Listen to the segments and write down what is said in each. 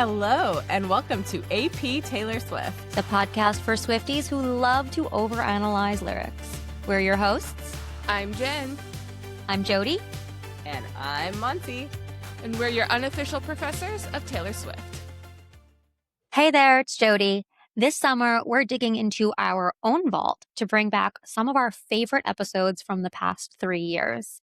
Hello, and welcome to AP Taylor Swift, the podcast for Swifties who love to overanalyze lyrics. We're your hosts. I'm Jen. I'm Jody. And I'm Monty. And we're your unofficial professors of Taylor Swift. Hey there, it's Jody. This summer, we're digging into our own vault to bring back some of our favorite episodes from the past 3 years.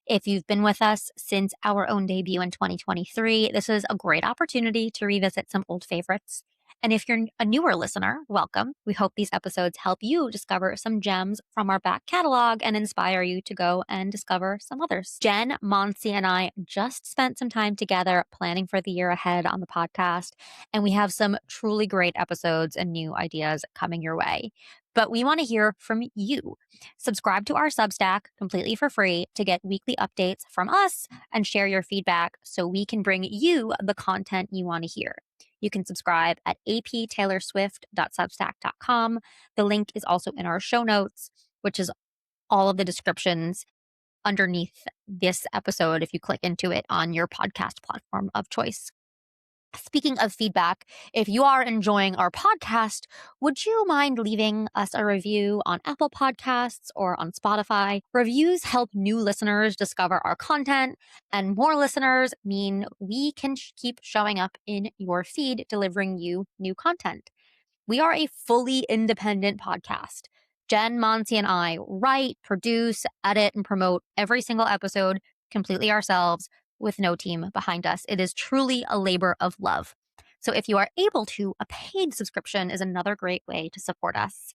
If you've been with us since our own debut in 2023, this is a great opportunity to revisit some old favorites. And if you're a newer listener, welcome. We hope these episodes help you discover some gems from our back catalog and inspire you to go and discover some others. Jen, Monty, and I just spent some time together planning for the year ahead on the podcast, and we have some truly great episodes and new ideas coming your way. But we want to hear from you. Subscribe to our Substack completely for free to get weekly updates from us and share your feedback so we can bring you the content you want to hear. You can subscribe at aptaylorswift.substack.com. The link is also in our show notes, which is all of the descriptions underneath this episode if you click into it on your podcast platform of choice. Speaking of feedback, if you are enjoying our podcast, would you mind leaving us a review on Apple Podcasts or on Spotify? Reviews help new listeners discover our content, and more listeners mean we can keep showing up in your feed, delivering you new content. We are a fully independent podcast. Jen, Monty, and I write, produce, edit, and promote every single episode completely ourselves, with no team behind us. It is truly a labor of love. So if you are able to, a paid subscription is another great way to support us.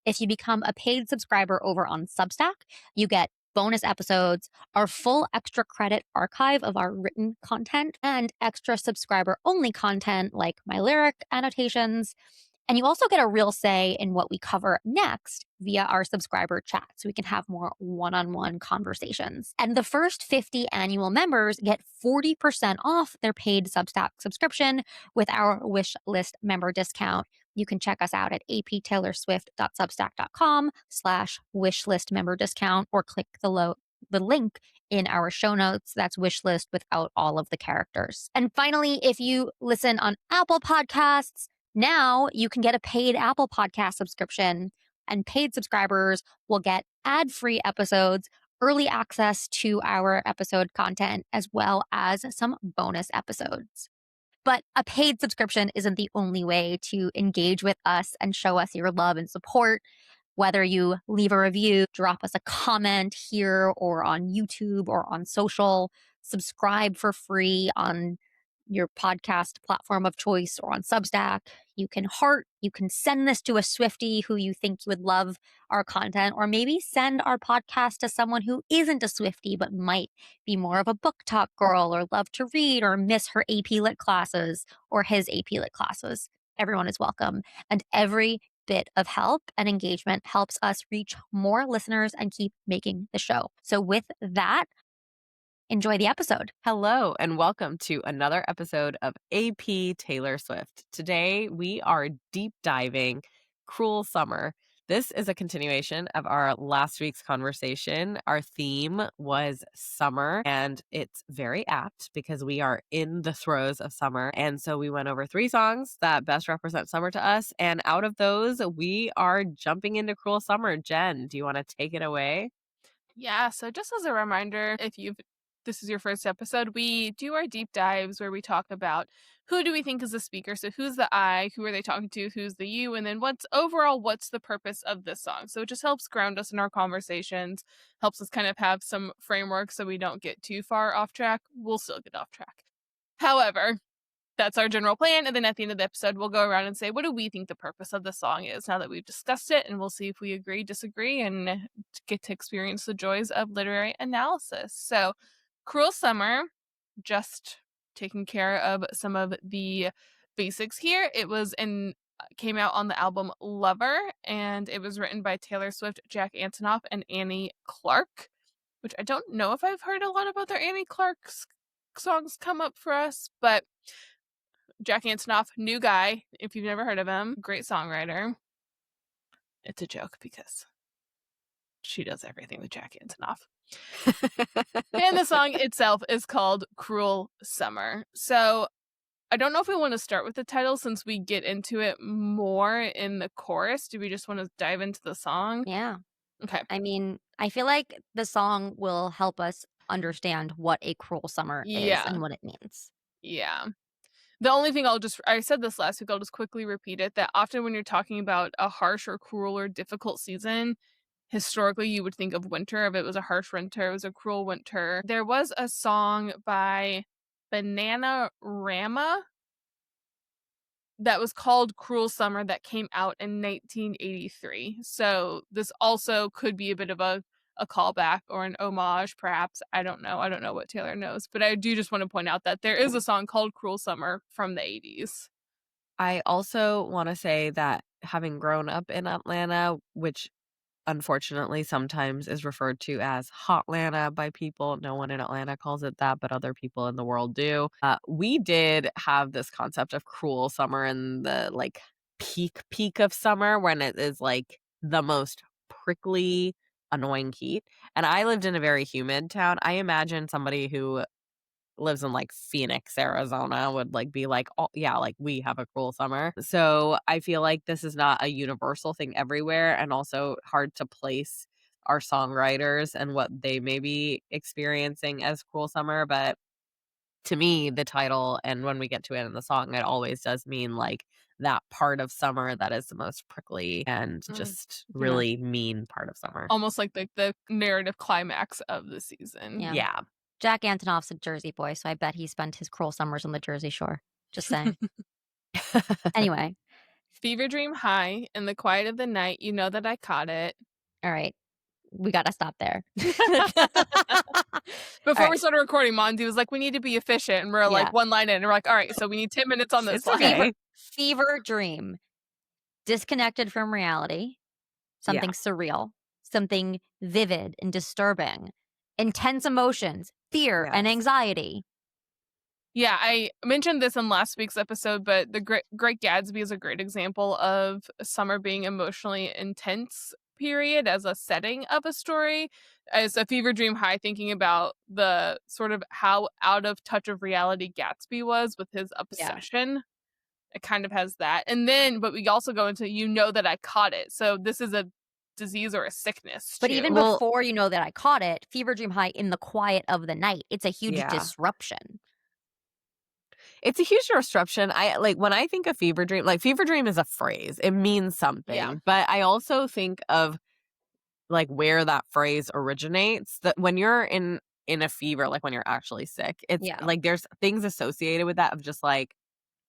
If you become a paid subscriber over on Substack, you get bonus episodes, our full extra credit archive of our written content, and extra subscriber-only content like my lyric annotations. And you also get a real say in what we cover next via our subscriber chat, so we can have more one-on-one conversations. And the first 50 annual members get 40% off their paid Substack subscription with our wish list member discount. You can check us out at aptaylorswift.substack.com/wishlist member discount or click the link in our show notes. That's wishlist without all of the characters. And finally, if you listen on Apple Podcasts, now you can get a paid Apple Podcast subscription, and paid subscribers will get ad-free episodes, early access to our episode content, as well as some bonus episodes. But a paid subscription isn't the only way to engage with us and show us your love and support. Whether you leave a review, drop us a comment here or on YouTube or on social, subscribe for free on your podcast platform of choice or on Substack. You can heart, you can send this to a Swiftie who you think would love our content, or maybe send our podcast to someone who isn't a Swiftie but might be more of a book talk girl or love to read or miss her AP Lit classes or his AP Lit classes. Everyone is welcome, and every bit of help and engagement helps us reach more listeners and keep making the show. So with that, enjoy the episode. Hello, and welcome to another episode of AP Taylor Swift. Today, we are deep diving Cruel Summer. This is a continuation of our last week's conversation. Our theme was summer, and it's very apt because we are in the throes of summer. And so we went over 3 songs that best represent summer to us. And out of those, we are jumping into Cruel Summer. Jen, do you want to take it away? Yeah, so just as a reminder, if this is your first episode, we do our deep dives where we talk about who do we think is the speaker. So who's the I, who are they talking to, who's the you, and then what's the purpose of this song. So it just helps ground us in our conversations, helps us kind of have some framework so we don't get too far off track. We'll still get off track. However, that's our general plan. And then at the end of the episode, we'll go around and say, what do we think the purpose of the song is now that we've discussed it? And we'll see if we agree, disagree, and get to experience the joys of literary analysis. So Cruel Summer, just taking care of some of the basics here. It came out on the album Lover, and it was written by Taylor Swift, Jack Antonoff, and Annie Clark, which I don't know if I've heard a lot about their Annie Clark songs come up for us, but Jack Antonoff, new guy, if you've never heard of him, great songwriter. It's a joke because she does everything with Jack Antonoff. And the song itself is called Cruel Summer. So I don't know if we want to start with the title since we get into it more in the chorus. Do we just want to dive into the song? Yeah. Okay. I mean, I feel like the song will help us understand what a cruel summer is Yeah. and what it means. Yeah. The only thing I said this last week, I'll just quickly repeat it, that often when you're talking about a harsh or cruel or difficult season, historically you would think of winter. If it was a harsh winter, it was a cruel winter. There was a song by Bananarama that was called Cruel Summer that came out in 1983. So this also could be a bit of a callback or an homage, perhaps. I don't know. I don't know what Taylor knows. But I do just want to point out that there is a song called Cruel Summer from the 80s. I also want to say that having grown up in Atlanta, which unfortunately sometimes is referred to as Hotlanta by people. No one in Atlanta calls it that, but other people in the world do. We did have this concept of cruel summer in the like peak of summer when it is like the most prickly, annoying heat. And I lived in a very humid town. I imagine somebody who lives in like Phoenix, Arizona would like be like, oh yeah, like we have a cruel summer. So I feel like this is not a universal thing everywhere, and also hard to place our songwriters and what they may be experiencing as cruel summer. But to me, the title and when we get to it in the song, it always does mean like that part of summer that is the most prickly and just Yeah. really mean part of summer. Almost like the narrative climax of the season. Yeah. Yeah. Jack Antonoff's a Jersey boy, so I bet he spent his cruel summers on the Jersey Shore. Just saying. Anyway, Fever dream high in the quiet of the night. You know that I caught it. all right. We got to stop there. Before we right. started recording, Monty was like, we need to be efficient. And we're Yeah. like one line in. And we're like, all right, so we need 10 minutes on this It's line. okay. Fever dream. Disconnected from reality. Something surreal. Something vivid and disturbing. Intense emotions. Fear and Yes. anxiety. Yeah, I mentioned this in last week's episode, but the Great Gatsby is a great example of summer being emotionally intense period as a setting of a story. As a fever dream high, thinking about the sort of how out of touch of reality Gatsby was with his obsession. It kind of has that. And then, but we also go into, you know that I caught it. So this is a disease or a sickness But too. even before you know that I caught it, fever dream high in the quiet of the night. It's a huge disruption. It's a huge disruption. I like when I think of fever dream, like fever dream is a phrase. It means something. Yeah. But I also think of like where that phrase originates. That when you're in a fever, like when you're actually sick, it's like there's things associated with that of just like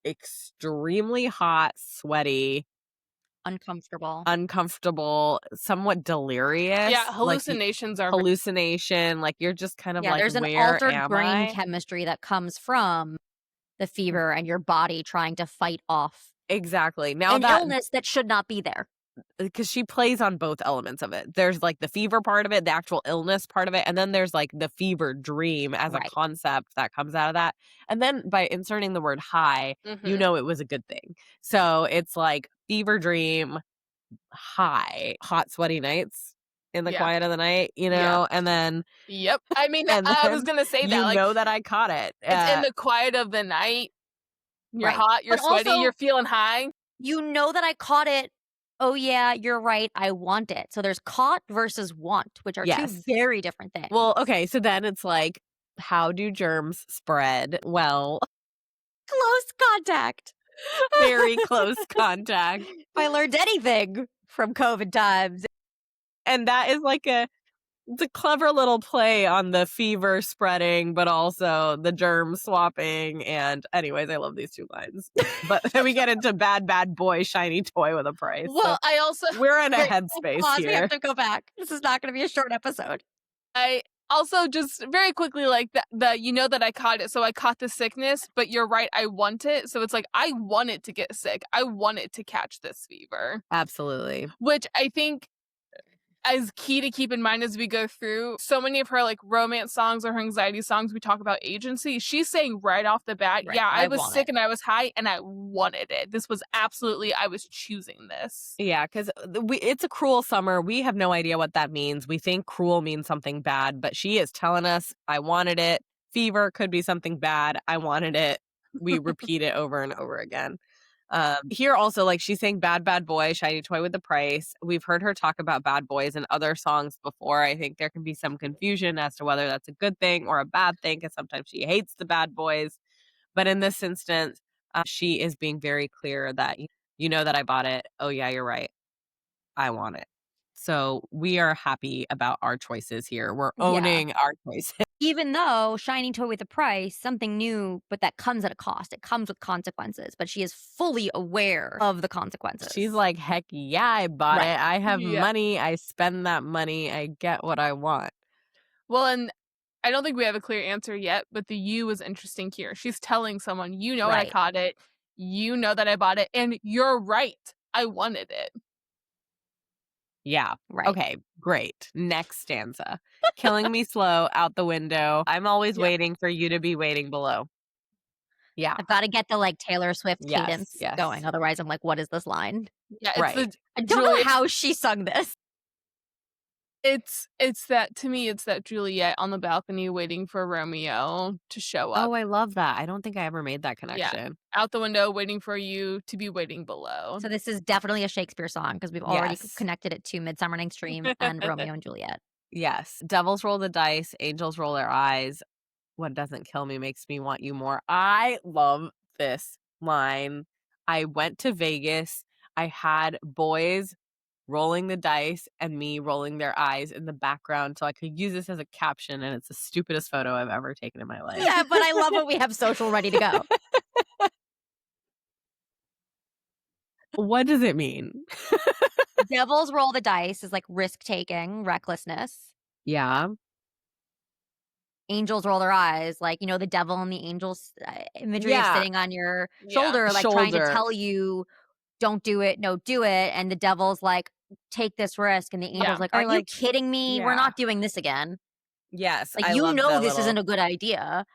extremely hot, sweaty, uncomfortable, somewhat delirious. Yeah, hallucinations are hallucination. Like you're just kind of like, there's an where altered am brain I? chemistry that comes from the fever and your body trying to fight off Exactly. Now an illness that should not be there. Because she plays on both elements of it. There's like the fever part of it, the actual illness part of it, and then there's like the fever dream as a concept that comes out of that. And then by inserting the word high, you know it was a good thing. So it's like fever dream, high, hot, sweaty nights in the quiet of the night, you know, and then. Yep. I mean, I was going to say that. You know that I caught it. It's in the quiet of the night. You're hot, you're sweaty, also, you're feeling high. You know that I caught it. Oh, yeah, you're right. I want it. So there's caught versus want, which are two very different things. Well, okay. So then it's like, how do germs spread? Well, close contact. Very close contact. If I learned anything from COVID times. And that is like it's a clever little play on the fever spreading, but also the germ swapping. And anyways, I love these two lines. But then we get into bad boy, shiny toy with a price. Well, so I also... we're in a headspace here. We have to go back. This is not going to be a short episode. I also just very quickly like the you know that I caught it. So I caught the sickness, but you're right. I want it. So it's like, I want it to get sick. I want it to catch this fever. Absolutely. Which I think as key to keep in mind as we go through so many of her like romance songs or her anxiety songs, we talk about agency. She's saying right off the bat, yeah, I was sick and I was high and I wanted it. This was absolutely, I was choosing this. Yeah, because it's a cruel summer. We have no idea what that means. We think cruel means something bad, but she is telling us, I wanted it. Fever could be something bad. I wanted it. we repeat it over and over again. Here also, like, she's saying bad, bad boy, shiny toy with the price. We've heard her talk about bad boys in other songs before. I think there can be some confusion as to whether that's a good thing or a bad thing, because sometimes she hates the bad boys. But in this instance, she is being very clear that you know that I bought it. Oh, yeah, you're right. I want it. So we are happy about our choices here. We're Yeah. owning our choices. Even though shiny toy with a price, something new, but that comes at a cost. It comes with consequences, but she is fully aware of the consequences. She's like, heck yeah, I bought Right. it. I have Yeah. money. I spend that money. I get what I want. Well, and I don't think we have a clear answer yet, but the you is interesting here. She's telling someone, you know I Right. caught it, you know that I bought it, and you're right. I wanted it. Yeah. Right. Okay, great. Next stanza. Killing me slow, out the window. I'm always Yeah. waiting for you to be waiting below. Yeah. I've got to get the like Taylor Swift Yes. cadence Yes. going. Otherwise, I'm like, what is this line? Yeah, it's Right. the I don't Juliet. know how she sung this. It's that, to me, it's that Juliet on the balcony waiting for Romeo to show up. Oh, I love that. I don't think I ever made that Yeah. connection. Out the window waiting for you to be waiting below. So this is definitely a Shakespeare song because we've already Yes. connected it to Midsummer Night's Dream and Romeo and Juliet. Yes. Devils roll the dice, angels roll their eyes. What doesn't kill me makes me want you more. I love this line. I went to Vegas. I had boys rolling the dice and me rolling their eyes in the background so I could use this as a caption, and it's the stupidest photo I've ever taken in my life. Yeah, but I love it. We have social ready to go. What does it mean? Devils roll the dice is like risk taking, recklessness. Yeah. Angels roll their eyes, like, you know, the devil and the angels imagery of Yeah. sitting on your Yeah. shoulder, like trying to Shoulder. tell you, don't do it, no, do it. And the devil's like, take this risk. And the angel's Yeah. like, Or are you like, kidding me? We're yeah. not doing this again. Yes. Like, I you love know the this isn't little- a good idea.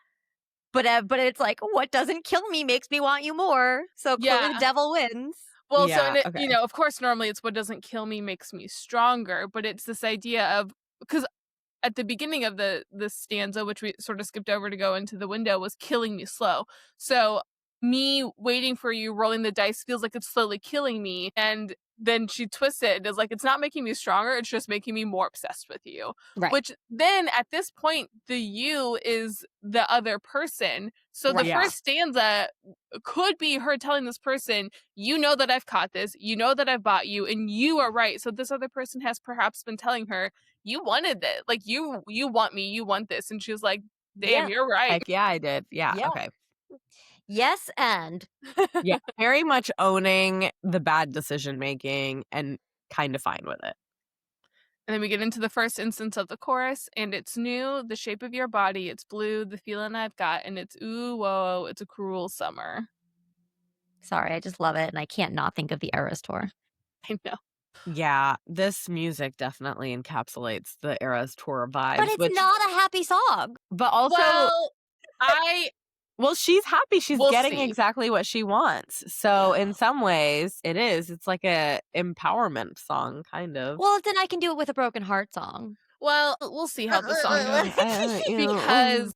But it's like, what doesn't kill me makes me want you more. So clearly Yeah. the devil wins. Well, Yeah, so, and okay. you know, of course, normally it's what doesn't kill me makes me stronger, but it's this idea of, because at the beginning of the stanza, which we sort of skipped over to go into the window, was killing me slow. So me waiting for you rolling the dice feels like it's slowly killing me, and then she twists it and is like, it's not making me stronger, it's just making me more obsessed with you. Right. Which then at this point, the you is the other person. So the Right. Yeah. first stanza could be her telling this person, you know that I've caught this, you know that I've bought you, and you are right. So this other person has perhaps been telling her, you wanted this, like you want me, you want this, and she was like, damn, Yeah. you're right. Heck yeah, I did. Yeah. Yeah. Okay. Yes, and Yeah. Very much owning the bad decision making and kind of fine with it. And then we get into the first instance of the chorus, and it's new, the shape of your body, it's blue, the feeling I've got, and it's ooh, whoa, it's a cruel summer. sorry, I just love it. And I can't not think of the Eras tour. I know. Yeah, this music definitely encapsulates the Eras tour vibes. But it's not a happy song. But also, Well, she's happy. She's We'll getting see. exactly what she wants. So in some ways, it is. It's like a empowerment song, kind of. Well, then I can do it with a broken heart song. well, we'll see how the song goes. Because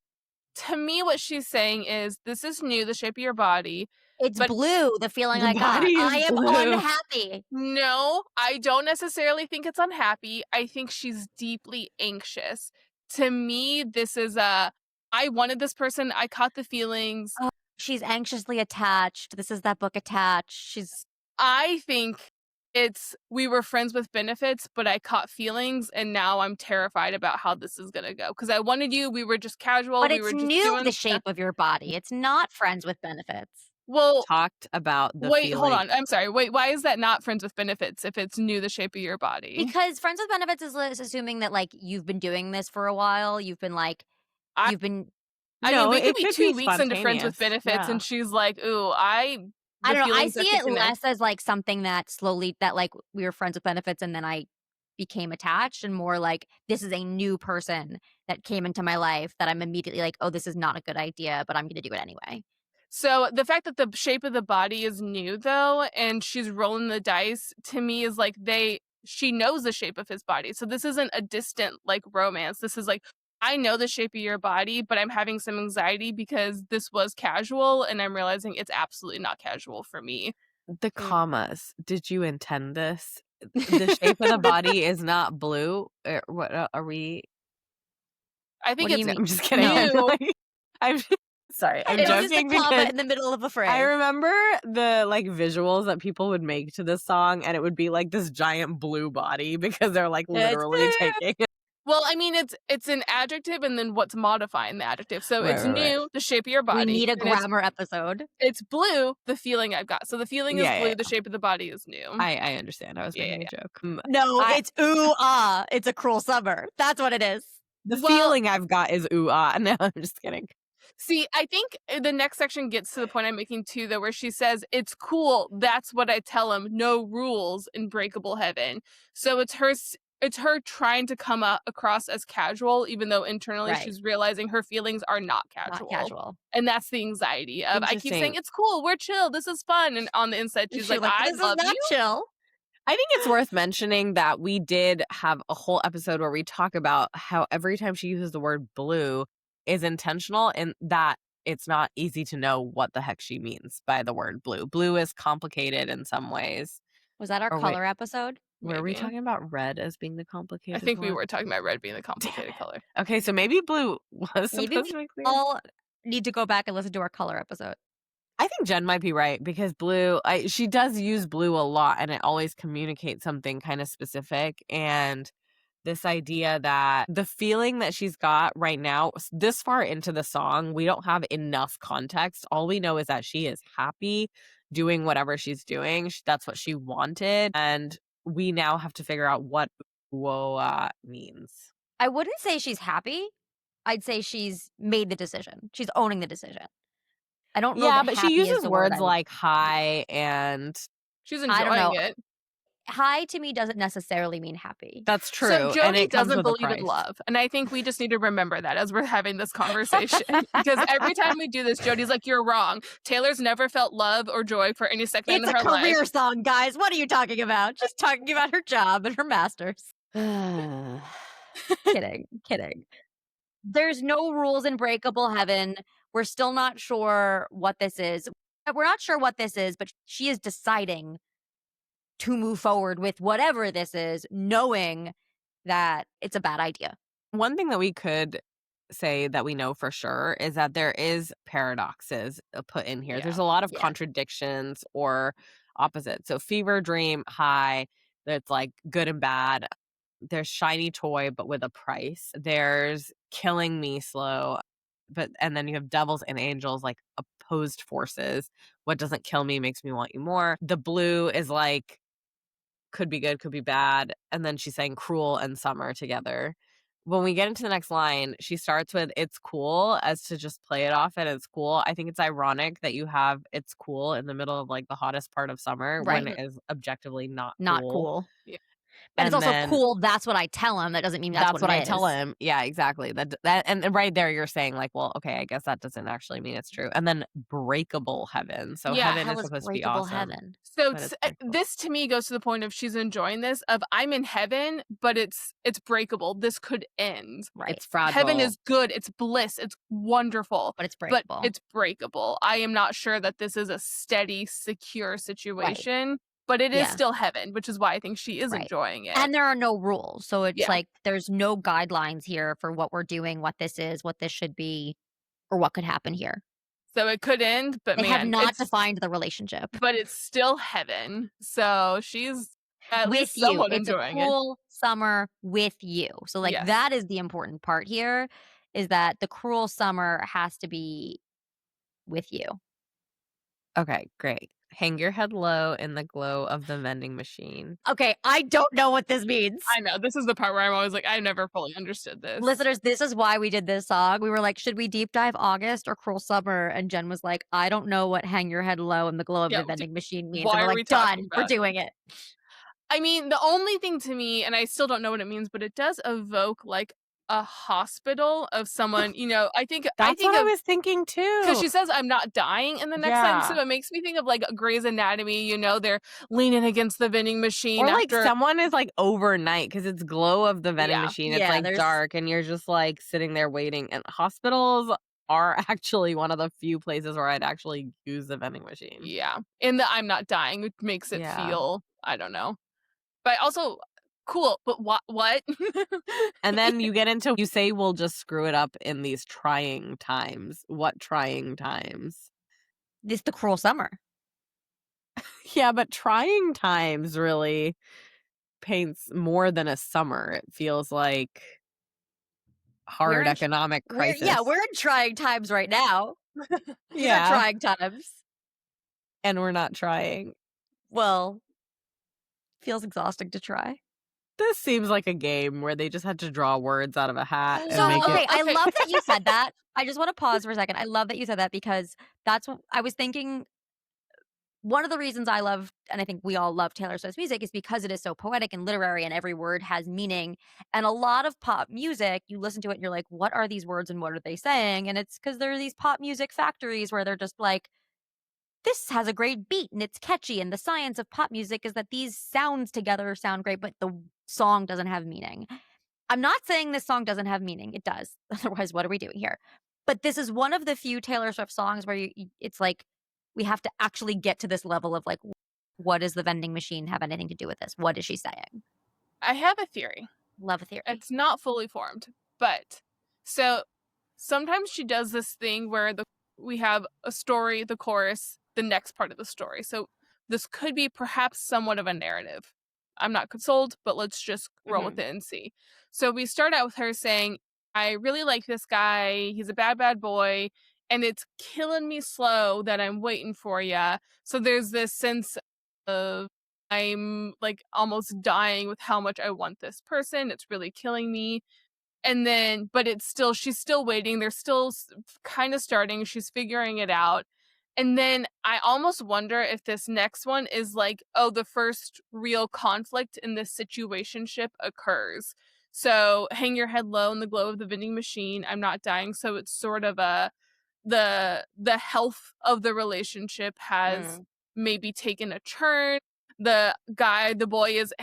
to me, what she's saying is, this is new, the shape of your body. It's But blue, the feeling the I got. body is I am blue. unhappy. No, I don't necessarily think it's unhappy. I think she's deeply anxious. To me, this is I wanted this person. I caught the feelings. She's anxiously attached. This is that book Attached. She's I think it's, we were friends with benefits, but I caught feelings, and now I'm terrified about how this is gonna go. Because I wanted you, we were just casual. but we it's were just new, doing the stuff. shape of your body. It's not friends with benefits. Well, Talked about the wait, feeling. hold on. I'm sorry. Wait, why is that not friends with benefits if it's new, the shape of your body? Because friends with benefits is assuming that like you've been doing this for a while. You've been like I- you've been I No, mean, we it could be could 2 be weeks into friends with spontaneous. benefits, Yeah. and she's like, ooh, I don't know. I feelings are see it kicking in. less as like something that slowly that like we were friends with benefits and then I became attached, and more like this is a new person that came into my life that I'm immediately like, oh, this is not a good idea, but I'm going to do it anyway. So the fact that the shape of the body is new, though, and she's rolling the dice, to me is like she knows the shape of his body. So this isn't a distant like romance. This is like, I know the shape of your body, but I'm having some anxiety because this was casual and I'm realizing it's absolutely not casual for me. The commas, did you intend this? The shape of the body is not blue. What are we? I think What do you it's mean? I'm just kidding. No. I'm sorry. I'm It's just a joking comma because in the middle of a phrase. I remember the like visuals that people would make to this song, and it would be like this giant blue body because they're like literally taking it. Well, I mean, it's an adjective and then what's modifying the adjective. So Right, it's right, right. new, the shape of your We body. need a and grammar episode. it's blue, the feeling I've got. So the feeling is Yeah, blue, yeah, the shape of the body is new. I understand. I was Yeah, making a joke. No, I- it's ooh ah. It's a cruel summer. That's what it is. The Well- feeling I've got is ooh ah. No, I'm just kidding. See, I think the next section gets to the point I'm making too, though, where she says, it's cool. That's what I tell him. No rules in breakable heaven. So it's her trying to come across as casual, even though internally Right. she's realizing her feelings are not casual. Not casual. And that's the anxiety of, I keep saying, Interesting. it's cool. We're chill. This is fun. And on the inside, she's like, I this love is not you. chill. I think it's worth mentioning that we did have a whole episode where we talk about how every time she uses the word blue is intentional and that it's not easy to know what the heck she means by the word blue. Blue is complicated in some ways. Was that our Or wait, color episode? were we Maybe. talking about red as being the complicated I think we one? were talking about red being the complicated color. Okay, so maybe blue was Maybe supposed to be clear. all need to go back and listen to our color episode. I think Jen might be right because blue, she does use blue a lot and it always communicates something kind of specific. And this idea that the feeling that she's got right now, this far into the song, we don't have enough context. All we know is that she is happy doing whatever she's doing. That's what she wanted. And we now have to figure out what woa means. I wouldn't say she's happy. I'd say she's made the decision. She's owning the decision. I don't know. Yeah, that but she happy is uses the word words I would- like high and She's I don't enjoying know. it. High to me doesn't necessarily mean happy. that's true. So and Jody it comes doesn't with a believe in price. love. And I think we just need to remember that as we're having this conversation. Because every time we do this, Jody's like, you're wrong. Taylor's never felt love or joy for any second It's in a her life. career song, guys. What are you talking about? She's talking about her job and her master's. Kidding. There's no rules in breakable heaven. We're still not sure what this is. We're not sure what this is, but she is deciding to move forward with whatever this is, knowing that it's a bad idea. One thing that we could say that we know for sure is that there is paradoxes put in here. There's a lot of Yeah. contradictions or opposites. So fever dream high, that's like good and bad. There's shiny toy but with a price. There's killing me slow. And then you have devils and angels, like opposed forces. What doesn't kill me makes me want you more. The blue is like could be good, could be bad. And then she's saying cruel and summer together. When we get into the next line, she starts with it's cool as to just play it off and it's cool. I think it's ironic that you have it's cool in the middle of like the hottest part of summer when Right. it is objectively not Cool. Yeah. But it's And also then- cool. That's what I tell him. That doesn't mean that's what I it tell is. him. Yeah, exactly. That and right there you're saying like, well, okay, I guess that doesn't actually mean it's true. And then breakable heaven. So Yeah, heaven Hell is is supposed to be breakable awesome. heaven. So But it's breakable. this to me goes to the point of she's enjoying this of I'm in heaven, but it's breakable. This could end. Right. It's fragile. Heaven is good. It's bliss. It's wonderful. but it's breakable. But it's breakable. I am not sure that this is a steady, secure situation, but it is Yeah. still heaven, which is why I think she is Right. enjoying it. And there are no rules. So it's Yeah. like there's no guidelines here for what we're doing, what this is, what this should be, or what could happen here. So it could end, but They man, have not it's- defined the relationship. but it's still heaven. So she's at With least you. somewhat It's a enjoying it. cruel summer with you. So like Yes. that is the important part here, is that the cruel summer has to be with you. Okay, great. Hang your head low in the glow of the vending machine. Okay, I don't know what this means. I know. This is the part where I'm always like, I never fully understood this. Listeners, this is why we did this song. We were like, should we deep dive August or Cruel Summer? And Jen was like, I don't know what hang your head low in the glow of Yeah, the vending machine means. why And are we're we like, talking done, we're about- doing it. I mean, the only thing to me, and I still don't know what it means, but it does evoke like a hospital of someone, I think That's what I of was thinking because too. she says, "I'm not dying" in the next sentence, Yeah. so it makes me think of, like, Grey's Anatomy, they're leaning against the vending machine Or, like, after. someone is, like, overnight because it's glow of the vending Yeah. machine, it's, Yeah, like, there's dark, and you're just, like, sitting there waiting, and hospitals are actually one of the few places where I'd actually use the vending machine. Yeah. In the "I'm not dying," which makes it Yeah. feel I don't know. But also cool, but what? And then you get into you say we'll just screw it up in these trying times. What trying times? this the cruel summer. Yeah, but trying times really paints more than a summer. It feels like We're hard in economic crisis. we're in trying times right now. These are Yeah, trying times. and we're not trying. Well, feels exhausting to try. This seems like a game where they just had to draw words out of a hat and So, make it okay, I Okay. love that you said that. I just want to pause for a second. I love that you said that because that's what I was thinking. One of the reasons I love, and I think we all love Taylor Swift's music, is because it is so poetic and literary and every word has meaning. And a lot of pop music, you listen to it and you're like, what are these words and what are they saying? And it's because there are these pop music factories where they're just like, this has a great beat and it's catchy. And the science of pop music is that these sounds together sound great, but the song doesn't have meaning. I'm not saying this song doesn't have meaning. It does. Otherwise, what are we doing here? But this is one of the few Taylor Swift songs where it's like we have to actually get to this level of like, what does the vending machine have anything to do with this? What is she saying? I have a theory. Love a theory. It's not fully formed, but so sometimes she does this thing where we have a story, the chorus, the next part of the story. So this could be perhaps somewhat of a narrative. I'm not consoled, but let's just roll with Mhm. it and see. So we start out with her saying, "I really like this guy. He's a bad boy, and it's killing me slow that I'm waiting for ya." So there's this sense of I'm like almost dying with how much I want this person. It's really killing me. And then, but it's still, she's still waiting. They're still kind of starting. She's figuring it out. And then I almost wonder if this next one is like, oh, the first real conflict in this situationship occurs. So hang your head low in the glow of the vending machine. I'm not dying. So it's sort of the health of the relationship has Mm. maybe taken a turn. The boy is,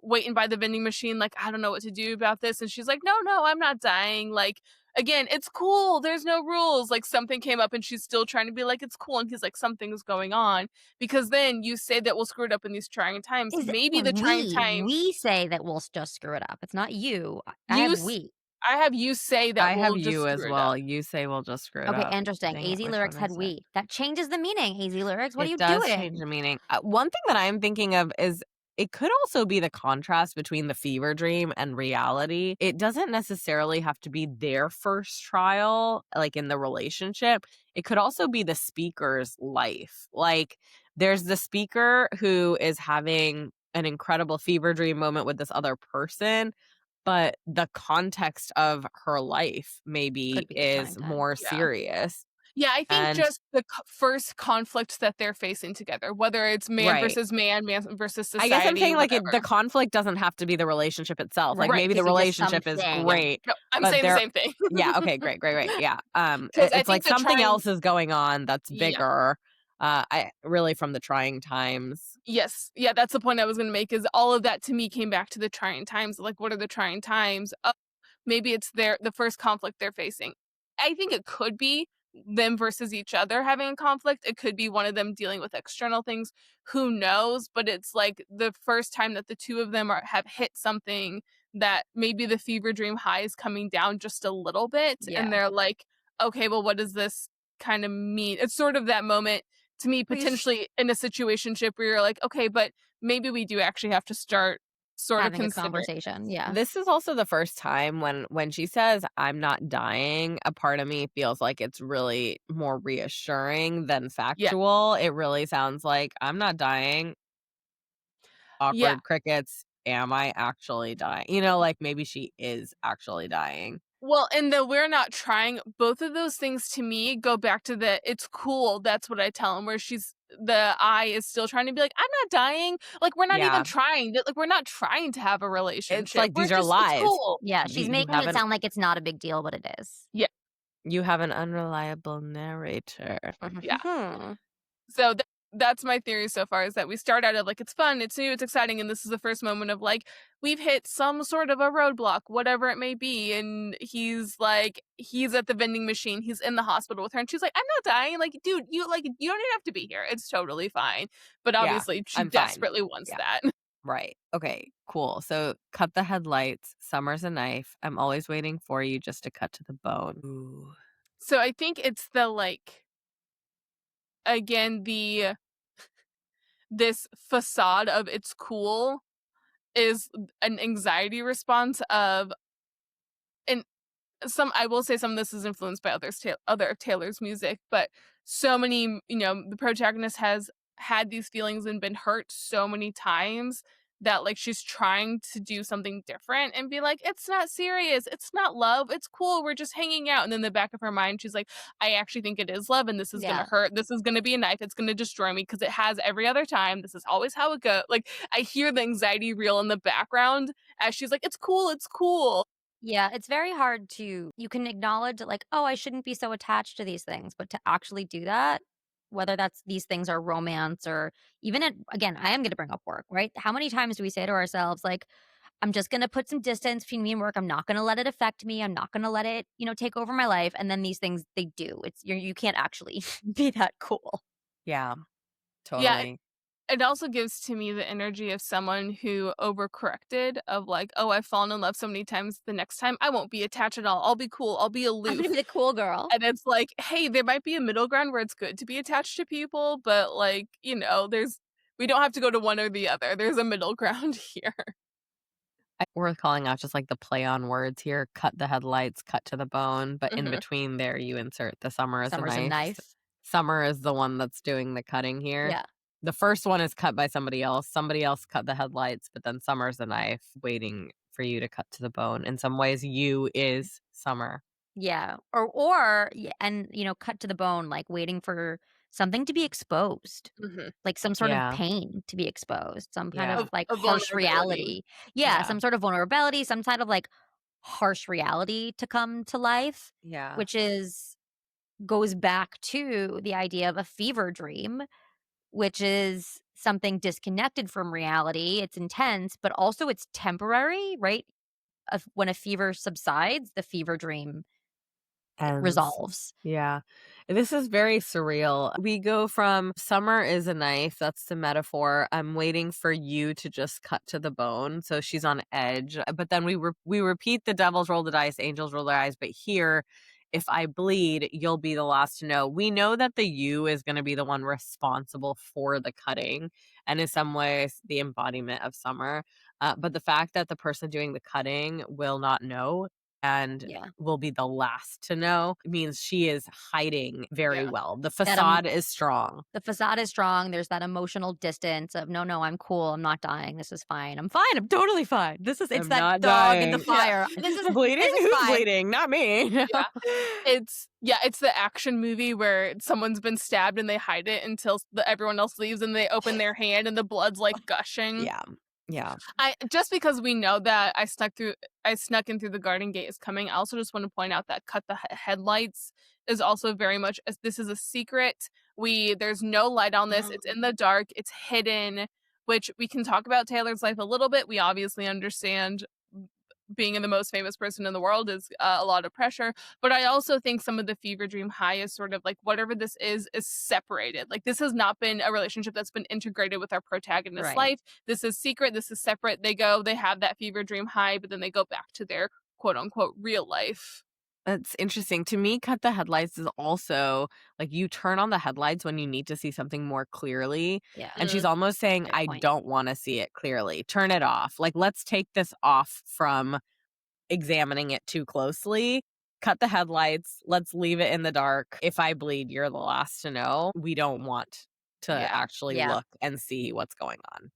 waiting by the vending machine, like, I don't know what to do about this. And she's like, no, I'm not dying. Like, again, it's cool. There's no rules. Like, something came up and she's still trying to be like, it's cool. And he's like, something's going on. Because then you say that we'll screw it up in these trying times. Is Maybe the trying time, we say that we'll just screw it up. It's not you. I you, have s- we. I have you say that I have we'll just you as screw it up. well. You say we'll just screw it Okay, up. interesting. Dang it, AZ which lyrics one had is it? we. That changes the meaning. AZ lyrics. What are It you does change doing? the meaning. One thing that I'm thinking of is it could also be the contrast between the fever dream and reality. It doesn't necessarily have to be their first trial, like in the relationship. It could also be the speaker's life. Like there's the speaker who is having an incredible fever dream moment with this other person, but the context of her life Could maybe be a trying is time. more Yeah. serious. Yeah, I think And just the first conflict that they're facing together, whether it's right. man versus I guess I'm society, saying, like, the whatever. conflict doesn't have to be the relationship itself, like, Right. maybe Could the be just relationship is something. great, No, I'm but saying the they're same thing. yeah, okay, great, yeah, Because I it's like think the something trying else is going on that's Yeah. bigger, I really from the trying times. Yes. Yeah, that's the point I was gonna make is all of that to me came back to the trying times. Like, what are the trying times? Maybe it's the first conflict they're facing. I think it could be them versus each other having a conflict. It could be one of them dealing with external things. Who knows? But it's like the first time that the two of them have hit something that maybe the fever dream high is coming down just a little bit. And Yeah. they're like, okay, well, what does this kind of mean? It's sort of that moment to me, Well, potentially in a situationship where you're like, okay, but maybe we do actually have to start sort of having a considering. conversation. Yeah. This is also the first time when she says, "I'm not dying," a part of me feels like it's really more reassuring than Yeah. factual. It really sounds like, "I'm not dying." Yeah. Awkward crickets. Am I actually dying? You know, like, maybe she is actually dying. Well, and the we're not trying, both of those things to me go back to the it's cool. That's what I tell him, where she's the eye is still trying to be like, I'm not dying. Like, we're not even Yeah. trying. Like, we're not trying to have a It's relationship. like, We're these are just, it's lies. cool. Yeah, she's You making it haven't sound like it's not a big deal, but it is. Yeah. you have an unreliable narrator. Yeah. Mhm. So that's my theory so far, is that we start out of like, it's fun, it's new, it's exciting, and this is the first moment of like, we've hit some sort of a roadblock, whatever it may be, and he's at the vending machine, he's in the hospital with her, and she's like, I'm not dying, like, dude, you don't even have to be here, it's totally fine. But Yeah, obviously she I'm fine. desperately wants Yeah. that. Right. Okay, cool. So cut the headlights. Summer's a knife. I'm always waiting for you just to cut to the bone. Ooh. So I think it's the like, again, this facade of it's cool is an anxiety response of, and I will say some of this is influenced by other of Taylor's music, but so many, the protagonist has had these feelings and been hurt so many times that like she's trying to do something different and be like, it's not serious, it's not love, it's cool, we're just hanging out. And then in the back of her mind, she's like, I actually think it is love, and this is gonna Yeah. hurt. This is gonna be a knife. It's gonna destroy me because it has every other time. This is always how it goes. Like, I hear the anxiety reel in the background as she's like, it's cool, it's cool. Yeah, it's very hard to you can acknowledge like, "Oh, I shouldn't be so attached to these things," but to actually do that, whether that's these things are romance or even again, I am gonna bring up work, right? How many times do we say to ourselves like, "I'm just gonna put some distance between me and work. I'm not gonna let it affect me. I'm not gonna let it, take over my life." And then these things they do. You can't actually be that cool. Yeah, Yeah, totally. it also gives to me the energy of someone who overcorrected of like, oh, I've fallen in love so many times, the next time I won't be attached at all. I'll be cool. I'll be I'm gonna aloof. be the cool girl. And it's like, hey, there might be a middle ground where it's good to be attached to people, but like, we don't have to go to one or the other. There's a middle ground here. Worth calling out just like the play on words here. Cut the headlights, cut to the bone. But in Mhm. between there, you insert the summer as a Summer's a knife. knife. Summer is the one that's doing the cutting here. Yeah. The first one is cut by somebody else. Somebody else cut the headlights, but then Summer's the knife waiting for you to cut to the bone. In some ways, you is Summer. Yeah. And cut to the bone, like waiting for something to be exposed. Mhm. Like some sort of Yeah. pain to be exposed, some kind Yeah. of like Of harsh vulnerability. reality. Yeah, Yeah. some sort of vulnerability, some kind of like harsh reality to come to life, Yeah. which is goes back to the idea of a fever dream, which is something disconnected from reality. It's intense, but also it's temporary, right? When a fever subsides, the fever dream Ends. resolves. Yeah. This is very surreal. We go from summer is a knife, that's the metaphor. I'm waiting for you to just cut to the bone. So she's on edge. But then we repeat the devils roll the dice, angels roll their eyes. But here, if I bleed, you'll be the last to know. We know that the you is going to be the one responsible for the cutting, and in some ways, the embodiment of summer. But the fact that the person doing the cutting will not know and Yeah. will be the last to know means she is hiding very Yeah. well. The That facade is strong. the facade is strong. There's that emotional distance of no, no, I'm cool. I'm not dying. This is fine. I'm fine. I'm totally fine. It's I'm that not dog in the dying. Yeah. fire. Bleeding? This is Who's fine. bleeding? Not me. Yeah. It's the action movie where someone's been stabbed and they hide it until everyone else leaves, and they open their hand and the blood's like gushing. Yeah. Yeah. I just because we know that I snuck in through the garden gate is coming. I also just want to point out that cut the headlights is also very much this is a secret. There's no light on this. It's in the dark. It's hidden, which we can talk about Taylor's life a little bit. We obviously understand being the most famous person in the world is a lot of pressure, but I also think some of the fever dream high is sort of like whatever this is separated. Like, this has not been a relationship that's been integrated with our protagonist's Right. life. This is secret, this is separate. They have that fever dream high, but then they go back to their quote unquote real life. That's interesting. To me, cut the headlights is also like you turn on the headlights when you need to see something more clearly. Yeah. And she's Mm, almost saying, Great I point. don't want to see it clearly. Turn it off. Like, let's take this off from examining it too closely. Cut the headlights. Let's leave it in the dark. If I bleed, you're the last to know. We don't want to yeah. actually Yeah. look and see what's going on.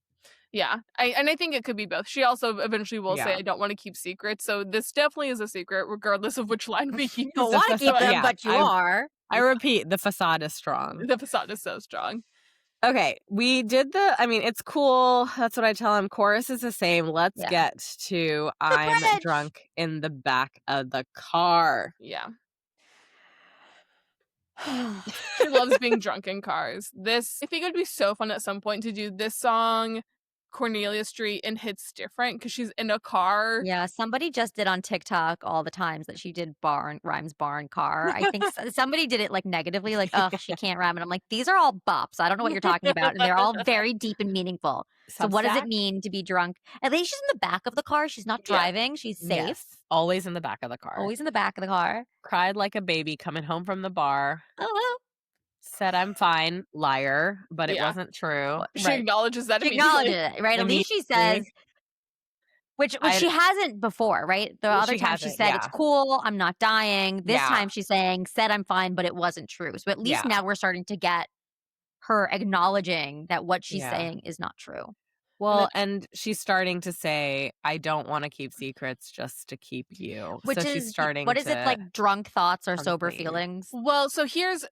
Yeah. I think it could be both. She also eventually will say, Yeah. I don't want to keep secrets. So this definitely is a secret, regardless of which line we use. You don't want to keep them, Yeah, but you are. I repeat, the facade is strong. The facade is so strong. Okay, we did it's cool. That's what I tell him. Chorus is the same. Let's Yeah. get to I'm bridge! drunk in the back of the car. Yeah. She loves being drunk in cars. I think it would be so fun at some point to do this song, Cornelia Street, and Hits Different because she's in a car. Yeah, somebody just did on TikTok all the times that she did rhymes bar and car. I think somebody did it like negatively, like, oh, she can't rhyme. And I'm like, these are all bops. I don't know what you're talking about. And they're all very deep and meaningful. So what does it Substack? mean to be drunk? At least she's in the back of the car. She's not Yeah. driving. She's safe. Yes, always in the back of the car. Always in the back of the car. Cried like a baby coming home from the bar. Oh, Said I'm fine, liar, but it Yeah. wasn't true. She acknowledges that she immediately. acknowledged it, right? At least she says, which she hasn't before, right? The other time she said, it's cool, I'm not dying. This time she's saying, said I'm fine, but it wasn't true. So at least now we're starting to get her acknowledging that what she's saying is not true. Well, and she's starting to say, I don't want to keep secrets just to keep you. Which so is, she's starting what is it, like drunk thoughts or sober complain. feelings? Well, so here's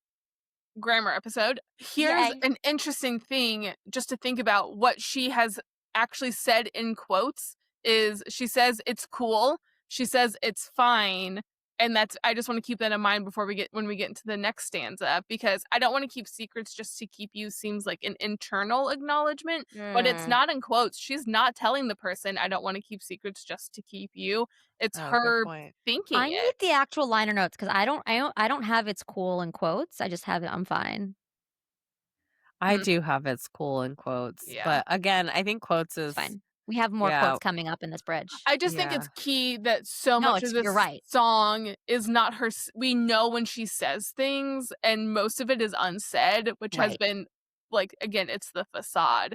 grammar episode. Here's Yay. an interesting thing just to think about what she has actually said in quotes is she says it's cool. She says it's fine. And I just want to keep that in mind when we get into the next stanza, because I don't want to keep secrets just to keep you seems like an internal acknowledgement, but it's not in quotes. She's not telling the person, I don't want to keep secrets just to keep you. It's her thinking I need the actual liner notes because I don't have it's cool in quotes. I just have it I'm fine. I do have it's cool in quotes. Yeah. But again, I think quotes is fine. We have more quotes coming up in this bridge. I just think it's key that much of this song is not her. We know when she says things, and most of it is unsaid, which has been, like, again, it's the facade.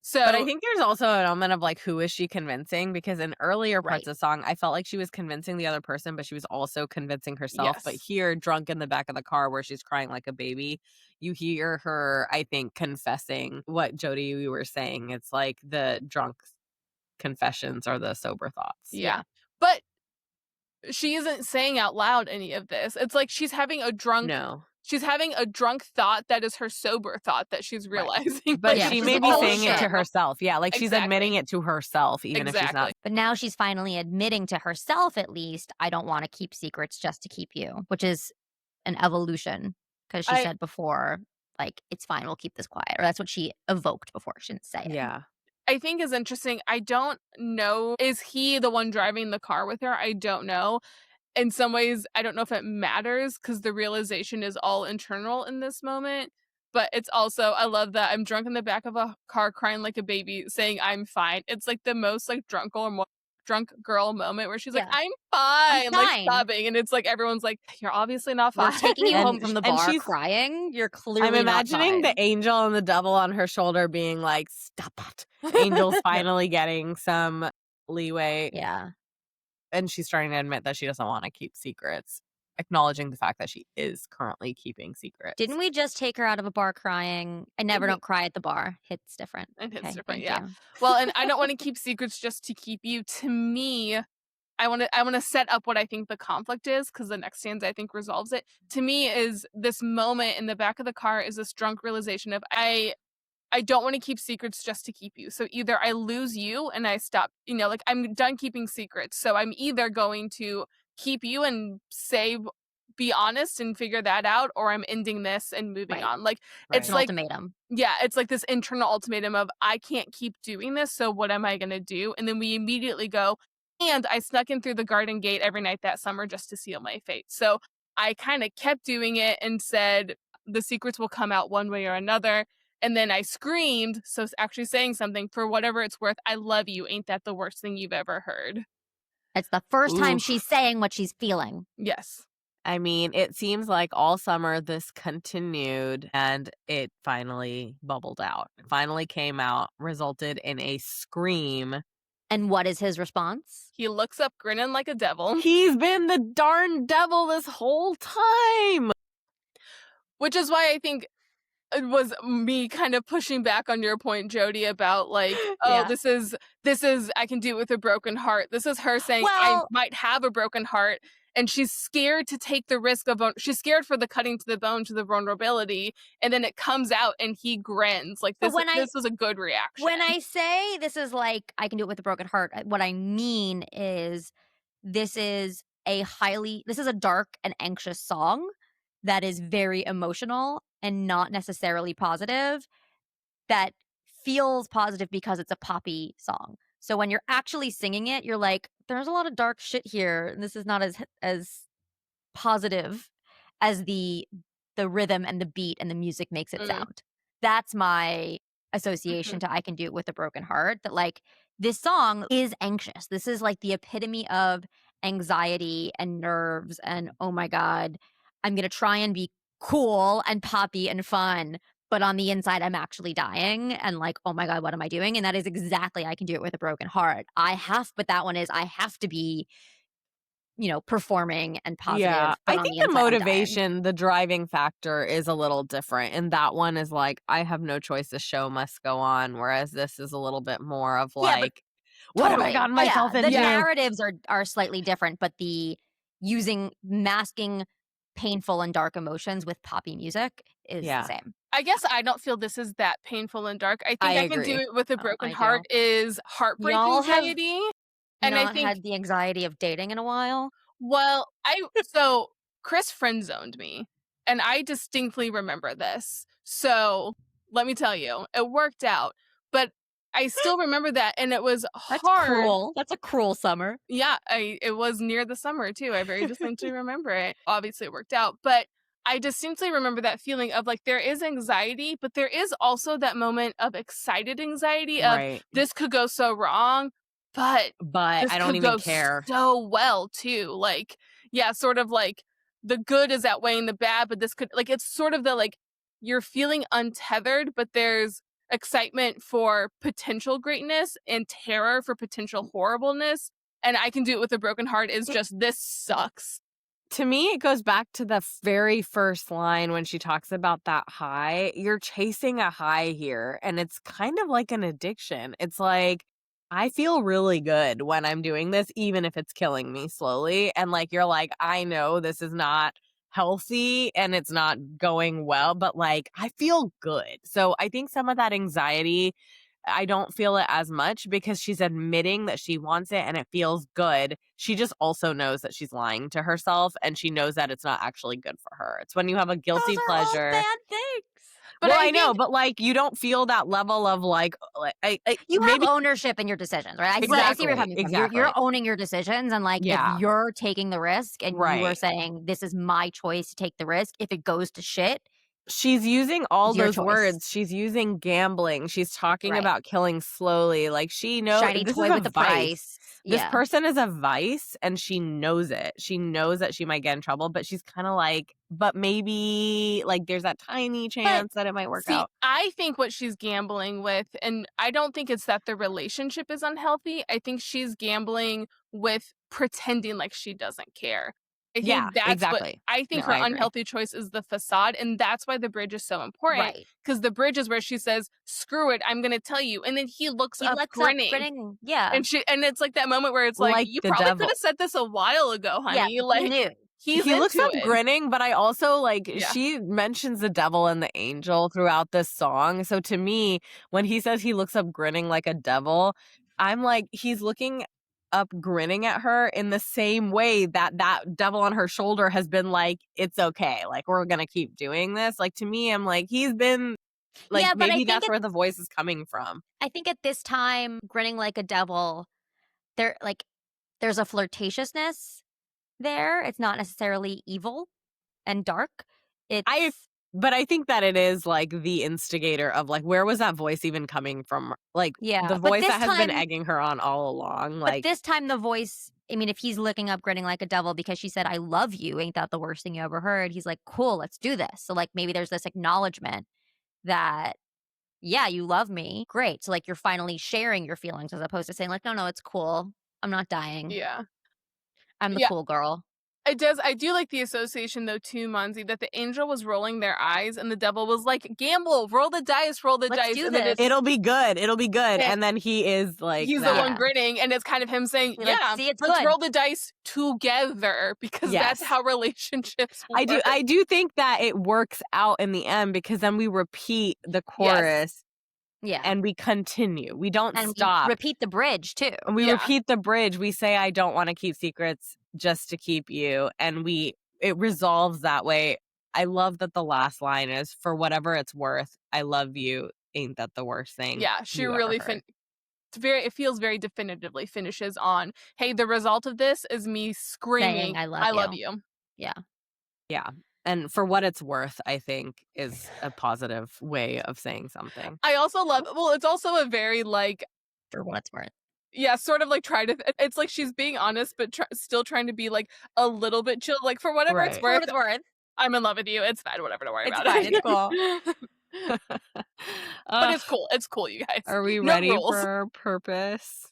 So, but I think there's also an element of like, who is she convincing? Because in earlier parts of the song, I felt like she was convincing the other person, but she was also convincing herself. But here, drunk in the back of the car where she's crying like a baby, you hear her, I think, confessing what Jody, you were saying. It's like the drunk confessions are the sober thoughts. Yeah. But she isn't saying out loud any of this. It's like she's having a drunk thought that is her sober thought that she's realizing. But she may be saying it to herself. Yeah, like she's admitting it to herself, even if she's not. But now she's finally admitting to herself, at least, I don't want to keep secrets just to keep you, which is an evolution. Because she said before, like, it's fine, we'll keep this quiet. Or that's what she evoked before. She didn't say it. Yeah. I think is interesting. I don't know. Is he the one driving the car with her? I don't know. In some ways, I don't know if it matters because the realization is all internal in this moment. But it's also, I love that I'm drunk in the back of a car crying like a baby saying I'm fine. It's like the most like drunk girl moment where she's like, I'm fine, like sobbing. And it's like, everyone's like, you're obviously not fine. We're taking you home from the bar crying. You're clearly I'm imagining not the angel and the devil on her shoulder being like, stop that. Angel's finally getting some leeway. Yeah. And she's starting to admit that she doesn't want to keep secrets, acknowledging the fact that she is currently keeping secrets. Didn't we just take her out of a bar crying? I never don't cry at the bar. Hits different. And hits different, yeah. Well, and I don't want to keep secrets just to keep you. To me, I want to set up what I think the conflict is, because the next stanza I think resolves it. To me, is this moment in the back of the car is this drunk realization of I don't want to keep secrets just to keep you. So either I lose you and I stop, like I'm done keeping secrets. So I'm either going to keep you and be honest and figure that out, or I'm ending this and moving on. Like it's like ultimatum. Yeah, it's like this internal ultimatum of I can't keep doing this. So what am I going to do? And then we immediately go, and I snuck in through the garden gate every night that summer just to seal my fate. So I kind of kept doing it and said the secrets will come out one way or another. And then I screamed, so it's actually saying something, for whatever it's worth, I love you. Ain't that the worst thing you've ever heard? It's the first time she's saying what she's feeling. Yes. I mean, it seems like all summer this continued, and it finally bubbled out. It finally came out, resulted in a scream. And what is his response? He looks up grinning like a devil. He's been the darn devil this whole time. Which is why I think it was me kind of pushing back on your point, Jody, about like, this is I can do it with a broken heart. This is her saying, I might have a broken heart, and she's scared to take the risk of she's scared for the cutting to the bone, to the vulnerability, and then it comes out and he grins. Like But this was a good reaction. when I say this is like I can do it with a broken heart, what I mean is this is this is a dark and anxious song that is very emotional and not necessarily positive, that feels positive because it's a poppy song. So when you're actually singing it, you're like, there's a lot of dark shit here. And this is not as positive as the rhythm and the beat and the music makes it Mm, sound. That's my association mhm. to I Can Do It With a Broken Heart, that like this song is anxious. This is like the epitome of anxiety and nerves and oh my god, I'm going to try and be cool and poppy and fun, but on the inside I'm actually dying and like oh my god, what am I doing? And that is exactly I Can Do It With a Broken Heart. But that one is I have to be, performing and Yeah, positive, but I on think the the inside I'm dying. motivation, the driving factor is a little different, and that one is like, "I have no choice, the show must go on," whereas this is a little bit more of Yeah, but like, "What have I totally. gotten Yeah, myself the Yeah. into?" narratives are slightly different, but the masking painful and dark emotions with poppy music is the Yeah, same. I guess I don't feel this is that painful and dark. I I think I Can Do agree. It With a Oh, Broken I Heart do. is heartbreak Y'all have anxiety. And I not think, had the anxiety of dating in a while? well, so Chris friend zoned me, and I distinctly remember this. So let me tell you, it worked out, but I still remember that, and it was That's hard. cruel. That's a cruel summer. Yeah, it was near the summer too. I very distinctly remember it. Obviously, it worked out, but I distinctly remember that feeling of like there is anxiety, but there is also that moment of excited anxiety of right, this could go so wrong, but but this I don't could even go care. so well too. Like, yeah, sort of like the good is outweighing the bad, but this could like it's sort of the like you're feeling untethered, but there's excitement for potential greatness and terror for potential horribleness, and I Can Do It With a Broken Heart is just this sucks. To me, it goes back to the very first line when she talks about that high. You're chasing a high here, and it's kind of like an addiction. It's like, I feel really good when I'm doing this, even if it's killing me slowly. And like, you're like, I know this is not healthy and it's not going well, but like, I feel good. So I think some of that anxiety, I don't feel it as much because she's admitting that she wants it and it feels good. She just also knows that she's lying to herself and she knows that it's not actually good for her. It's when you have a Those guilty are all pleasure. bad things. But Well, I I know, think but like you don't feel that level of I You have maybe ownership in your decisions, right? I see where you're exactly, coming from. You're exactly. owning your decisions, and like if Yeah, you're taking the risk and you are right. saying this is my choice to take the risk, if it goes to shit, She's using all it's your those choice. words. She's using gambling. She's talking Right. about killing slowly. Like she know Shiny this is toy a with the vice. price. This Yeah. person is a vice and she knows it. She knows that she might get in trouble, but she's kind of like, but maybe like there's that tiny But chance that it might work see, out. I think what she's gambling with, and I don't think it's that the relationship is unhealthy. I think she's gambling with pretending like she doesn't care. I Yeah, think that's what exactly. I No, think her I agree. unhealthy choice is the facade. And that's why the bridge is so important. right. Because the bridge is where she says, screw it, I'm going to tell you. And then he looks He up looks up grinning. grinning. Yeah. And it's like that moment where it's like, Like you the probably could devil. have said this a while ago, Yeah. honey. He Like, knew. he's He looks into up it. grinning, but I also like Yeah. she mentions the devil and the angel throughout this song. So to me, when he says he looks up grinning like a devil, I'm like, he's looking up grinning at her in the same way that that devil on her shoulder has been like, it's okay. Like, we're going to keep doing this. Like, to me, I'm like, he's been like, Yeah, but maybe that's where the voice is coming from. I think at this time, grinning like a devil, there like there's a flirtatiousness there. It's not necessarily evil and dark. I It's But I think that it is like the instigator of like where was that voice even coming from? Like the yeah, voice that has been egging her on all along. but Like this time the voice, I mean, if he's looking up grinning like a devil because she said, I love you, ain't that the worst thing you ever heard? He's like, cool, let's do this. So, like, maybe there's this acknowledgement that, yeah, you love me. Great. So, like, you're finally sharing your feelings as opposed to saying, like, no, no, it's cool. I'm not dying. Yeah. I'm the Yeah. cool girl. It does. I do like the association, though, too, Monzi, that the angel was rolling their eyes and the devil was like, gamble, roll the dice, roll the Let's dice. do And then this. It'll be good. It'll be good. And And then he is like he's the that. one grinning, and it's kind of him saying, You're like, yeah, "See, it's let's good." roll the dice together, because that's Yes. how relationships work. I do think that it works out in the end, because then we repeat the chorus Yeah. and we continue. We don't And we stop. repeat the bridge too. And we Yeah. repeat the bridge. We say, I don't want to keep secrets just to keep you. And it resolves that way. I love that the last line is, for whatever it's worth, I love you. Ain't that the worst thing? Yeah, she you really ever heard? it feels very definitively finishes on, hey, the result of this is me screaming, Saying, "I I love love you." you. Yeah. And for what it's worth, I think is a positive way of saying something. I also love, well, it's also a very like, For what it's worth. yeah, sort of like it's like she's being honest, but still trying to be like a little bit chill. Like, for whatever it's Right. For worth, what it's worth. I'm in love with you. It's fine. Whatever. Don't worry It's about fine, it. it's cool. But it's cool. It's cool, you guys. Are we No ready rules. for purpose?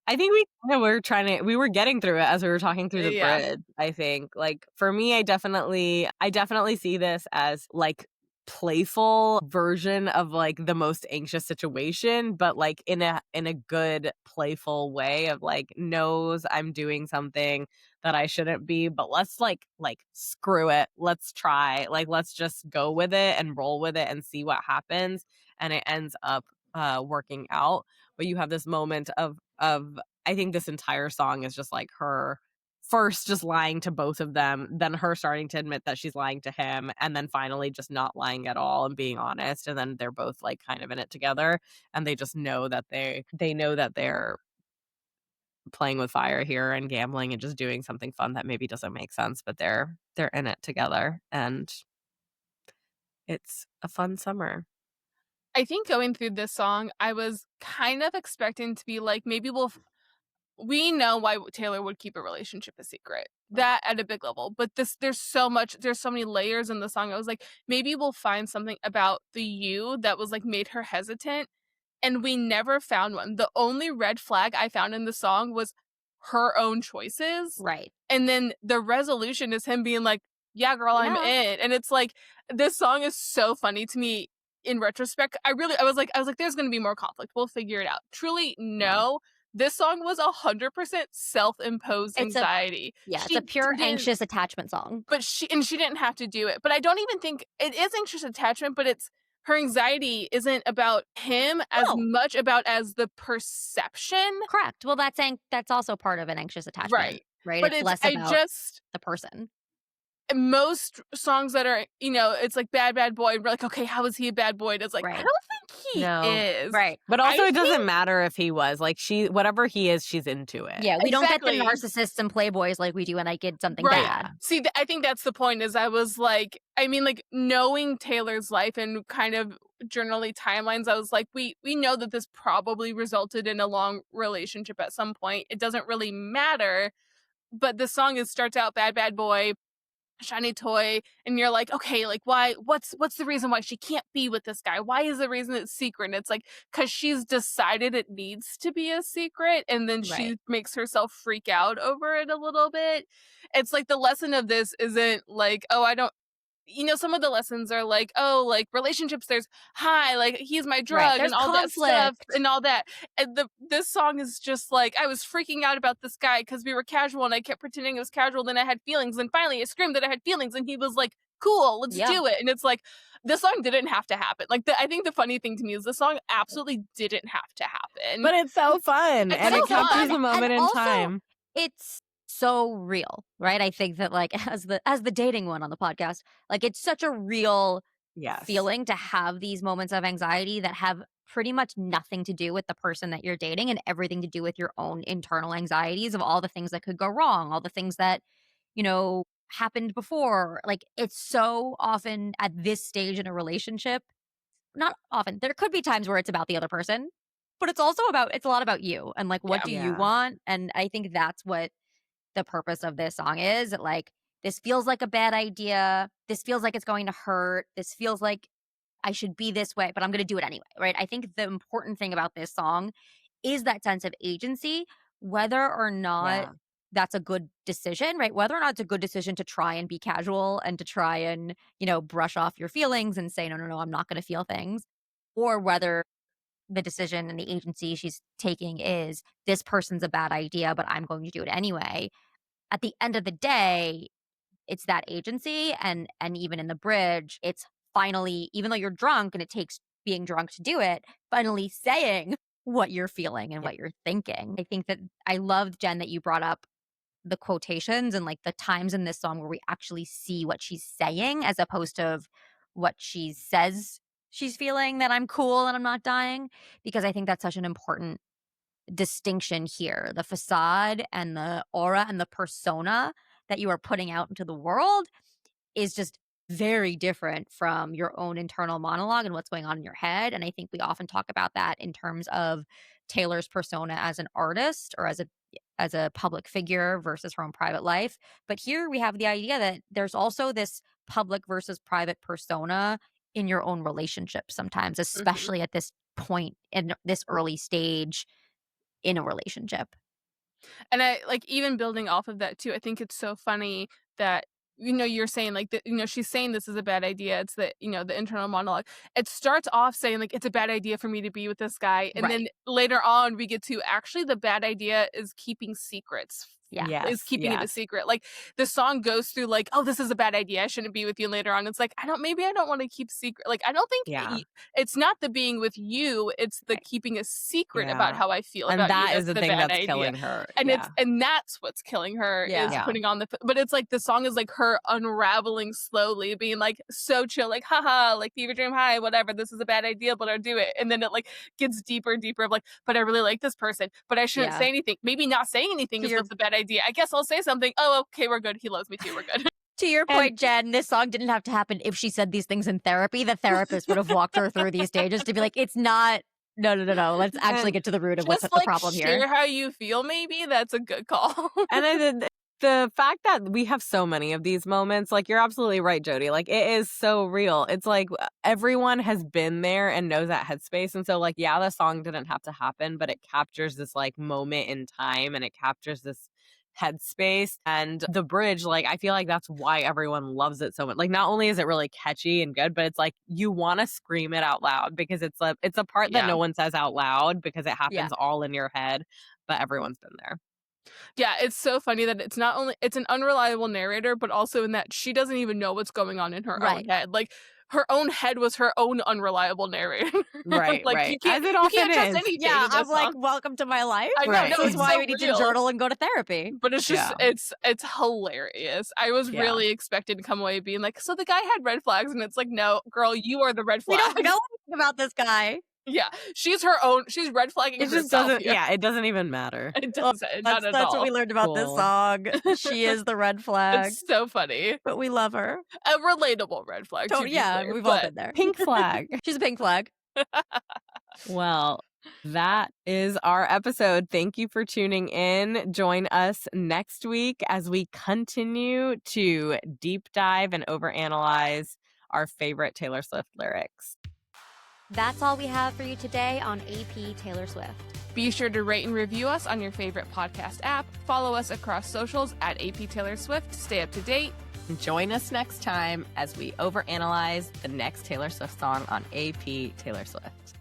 I think we were getting through it as we were talking through the Yeah. bridge. I think, like, for me, I definitely see this as like playful version of like the most anxious situation, but like in a good playful way of like, knows I'm doing something that I shouldn't be, but let's like screw it. Let's try. Like, let's just go with it and roll with it and see what happens. And it ends up working out. But you have this moment of I think this entire song is just like her first just lying to both of them, then her starting to admit that she's lying to him, and then finally just not lying at all and being honest. And then they're both like kind of in it together, and they just know that they know that they're playing with fire here and gambling and just doing something fun that maybe doesn't make sense, but they're in it together, and it's a fun summer. I think going through this song, I was kind of expecting to be like, maybe we know why Taylor would keep a relationship a secret. That at a big level. But there's so many layers in the song. I was like, maybe we'll find something about the you that was like made her hesitant. And we never found one. The only red flag I found in the song was her own choices. Right. And then the resolution is him being like, yeah, girl, I'm Yeah. in. And it's like, this song is so funny to me in retrospect. I was like, there's going to be more conflict. We'll figure it out. Truly, no. This song was 100% self-imposed anxiety. It's a pure anxious attachment song. But she didn't have to do it. But I don't even think it is anxious attachment, but it's her anxiety isn't about him as much about as the perception. Correct. Well, that's also part of an anxious attachment. Right. But it's less about the person. Most songs that are, it's like bad boy. We're like, okay, how is he a bad boy? And it's like, I don't think he is. Right. But also, it doesn't matter if he was. Like, whatever he is, she's into it. Yeah, we don't get the narcissists and playboys like we do when I did something bad. See, I think that's the point, is I was like, knowing Taylor's life and kind of journally timelines, I was like, we know that this probably resulted in a long relationship at some point. It doesn't really matter. But the song starts out bad boy, shiny toy, and you're like, okay, like, why, what's the reason why she can't be with this guy? Why is the reason it's secret? And it's like, because she's decided it needs to be a secret, and then she makes herself freak out over it a little bit. It's like, the lesson of this isn't like, oh, I don't, some of the lessons are like, oh, like, relationships, there's high, like, he's my drug, and all that stuff and all that. And this song is just like, I was freaking out about this guy because we were casual and I kept pretending it was casual, then I had feelings, and finally I screamed that I had feelings, and he was like, cool, let's do it. And it's like, this song didn't have to happen. Like, I think the funny thing to me is the song absolutely didn't have to happen. But it's so fun. It's and so it captures fun. a moment in time. It's so real, right? I think that, like, as the dating one on the podcast, like, it's such a real feeling to have these moments of anxiety that have pretty much nothing to do with the person that you're dating and everything to do with your own internal anxieties of all the things that could go wrong, all the things that, happened before. Like, it's so often at this stage in a relationship, not often, there could be times where it's about the other person, but it's a lot about you and, like, what do you want? And I think that's what the purpose of this song is. Like, this feels like a bad idea. This feels like it's going to hurt. This feels like I should be this way, but I'm going to do it anyway, right? I think the important thing about this song is that sense of agency, whether or not that's a good decision, right? Whether or not it's a good decision to try and be casual and to try and, brush off your feelings and say, no, no, no, I'm not going to feel things, or whether the decision and the agency she's taking is this person's a bad idea, but I'm going to do it anyway. At the end of the day, it's that agency, and even in the bridge, it's finally, even though you're drunk and it takes being drunk to do it, finally saying what you're feeling and Yeah. what you're thinking. I think that I loved, Jen, that you brought up the quotations and like the times in this song where we actually see what she's saying as opposed to what she says she's feeling, that I'm cool and I'm not dying, because I think that's such an important distinction here. The facade and the aura and the persona that you are putting out into the world is just very different from your own internal monologue and what's going on in your head. And I think we often talk about that in terms of Taylor's persona as an artist or as a public figure versus her own private life. But here we have the idea that there's also this public versus private persona in your own relationship sometimes, especially at this point in this early stage in a relationship. And I like, even building off of that too, I think it's so funny that, you're saying like that, she's saying this is a bad idea. It's the, the internal monologue. It starts off saying like, it's a bad idea for me to be with this guy. And then later on we get to actually the bad idea is keeping secrets. Yeah. Is keeping it a secret. Like the song goes through like, oh, this is a bad idea, I shouldn't be with you. Later on it's like, maybe I don't want to keep secret. Like I don't think it's not the being with you, it's the keeping a secret about how I feel and about that you is the that's thing bad that's idea. killing her. And and that's what's killing her is putting on but it's like the song is like her unraveling slowly, being like so chill, like haha, like fever dream high, whatever, this is a bad idea, but I'll do it. And then it like gets deeper and deeper of like, but I really like this person, but I shouldn't say anything. Maybe not saying anything is what's a bad idea. I guess I'll say something. Oh, okay, we're good. He loves me too. We're good. To your point, Jen, this song didn't have to happen if she said these things in therapy. The therapist would have walked her through these stages to be like, it's not. No. Let's actually get to the root of what's the problem here. Share how you feel. Maybe that's a good call. And then the fact that we have so many of these moments, like you're absolutely right, Jody. Like it is so real. It's like everyone has been there and knows that headspace. And so like, yeah, the song didn't have to happen, but it captures this like moment in time and it captures this headspace. And the bridge, like I feel like that's why everyone loves it so much. Like not only is it really catchy and good, but it's like you want to scream it out loud because it's a part that no one says out loud because it happens all in your head, but everyone's been there. Yeah, it's so funny that it's not only it's an unreliable narrator, but also in that she doesn't even know what's going on in her own head. Like her own head was her own unreliable narrator. Right, like right. You can't, As it often trust is. anything. Yeah, in I'm this like, song. welcome to my life. I know, Right. no, This is why so we need real. to journal and go to therapy. But it's just it's hilarious. I was really expecting to come away being like, so the guy had red flags, and it's like, no, girl, you are the red flag. We don't know anything about this guy. Yeah, she's her own. She's red flagging It just herself doesn't. here. Yeah, it doesn't even matter. It doesn't. Not at That's all. what we learned about this song. She is the red flag. It's so funny. But we love her. A relatable red flag. We've all been there. Pink flag. She's a pink flag. Well, that is our episode. Thank you for tuning in. Join us next week as we continue to deep dive and overanalyze our favorite Taylor Swift lyrics. That's all we have for you today on AP Taylor Swift. Be sure to rate and review us on your favorite podcast app. Follow us across socials at AP Taylor Swift to stay up to date. Join us next time as we overanalyze the next Taylor Swift song on AP Taylor Swift.